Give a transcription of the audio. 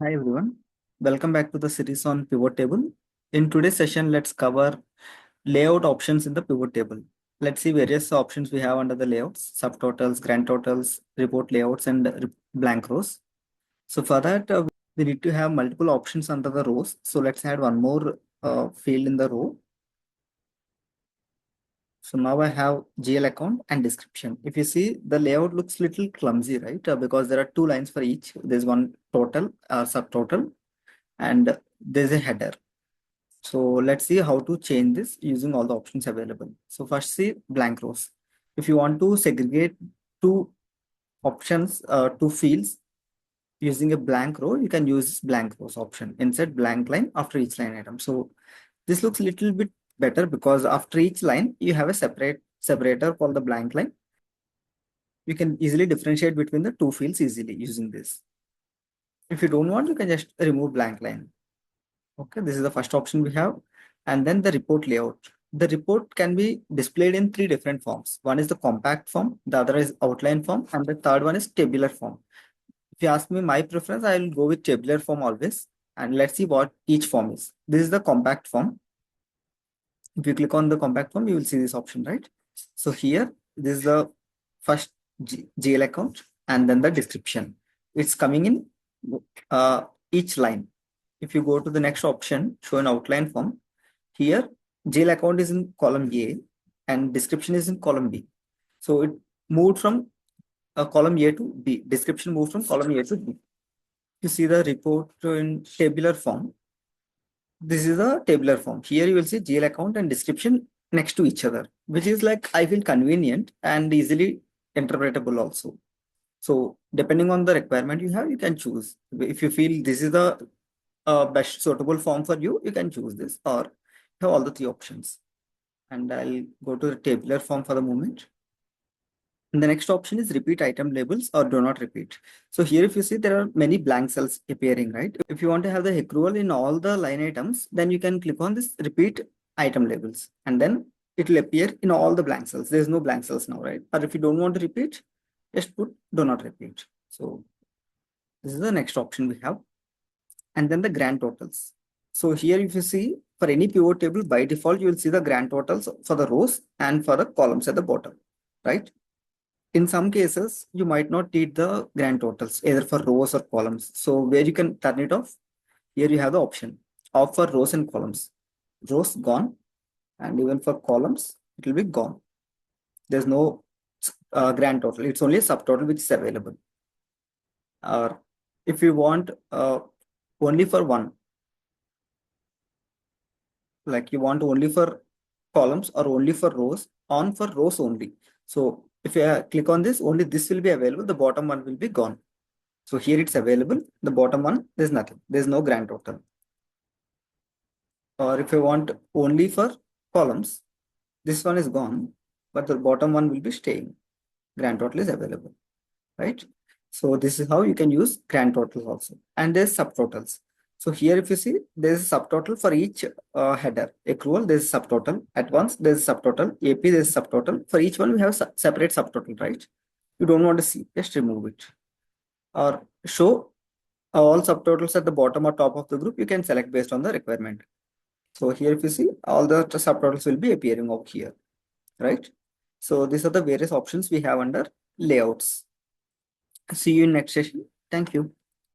Hi everyone, welcome back to the series on pivot table. In today's session, let's cover layout options in the pivot table. Let's see various options we have under the layouts: subtotals, grand totals, report layouts, and blank rows. So for that, we need to have multiple options under the rows. So let's add one more field in the row. So now I have GL account and description. If you see, the layout looks little clumsy, right? Because there are two lines for each. There's one total, subtotal, and there's a header. So let's see how to change this using all the options available. So first see blank rows. If you want to segregate two options, two fields using a blank row, you can use blank rows option. Insert blank line after each line item. So this looks a little bit better because after each line, you have a separator called the blank line. You can easily differentiate between the two fields easily using this. If you don't want, you can just remove blank line. Okay, this is the first option we have. And then the report layout. The report can be displayed in three different forms. One is the compact form, the other is outline form, and the third one is tabular form. If you ask me my preference, I will go with tabular form always. And let's see what each form is. This is the compact form. If you click on the compact form, you will see this option, right? So here, this is the first GL account and then the description. It's coming in each line. If you go to the next option, show an outline form, here GL account is in column A and description is in column B. So it moved from column A to B. Description moved from column A to B. You see the report in tabular form. This is a tabular form. Here you will see GL account and description next to each other, which is like I feel convenient and easily interpretable also. So depending on the requirement you have, you can choose. If you feel this is the best suitable form for you, you can choose this or have all the three options. And I'll go to the tabular form for the moment. And the next option is repeat item labels or do not repeat. So here, if you see, there are many blank cells appearing, right? If you want to have the accrual in all the line items, then you can click on this repeat item labels and then it will appear in all the blank cells. There's no blank cells now, right? Or if you don't want to repeat, just put do not repeat. So this is the next option we have. And then the grand totals. So here, if you see, for any pivot table, by default, you will see the grand totals for the rows and for the columns at the bottom, right? In some cases, you might not need the grand totals, either for rows or columns. So where you can turn it off, here you have the option off for rows and columns. Rows gone, and even for columns, it will be gone. There's no grand total. It's only a subtotal which is available. Or if you want only for one, like you want only for columns or only for rows, on for rows only. So if you click on this, only this will be available. The bottom one will be gone. So here it's available. The bottom one, there's nothing. There's no grand total. Or if you want only for columns, this one is gone, but the bottom one will be staying. Grand total is available, right? So this is how you can use grand totals also. And there's subtotals. So here, if you see, there's a subtotal for each header. Accrual, there's a subtotal. At once, there's a subtotal. AP, there's a subtotal. For each one, we have a separate subtotal, right? You don't want to see, just remove it. Or show all subtotals at the bottom or top of the group, you can select based on the requirement. So here, if you see, all the subtotals will be appearing over here, right? So these are the various options we have under layouts. See you in next session. Thank you.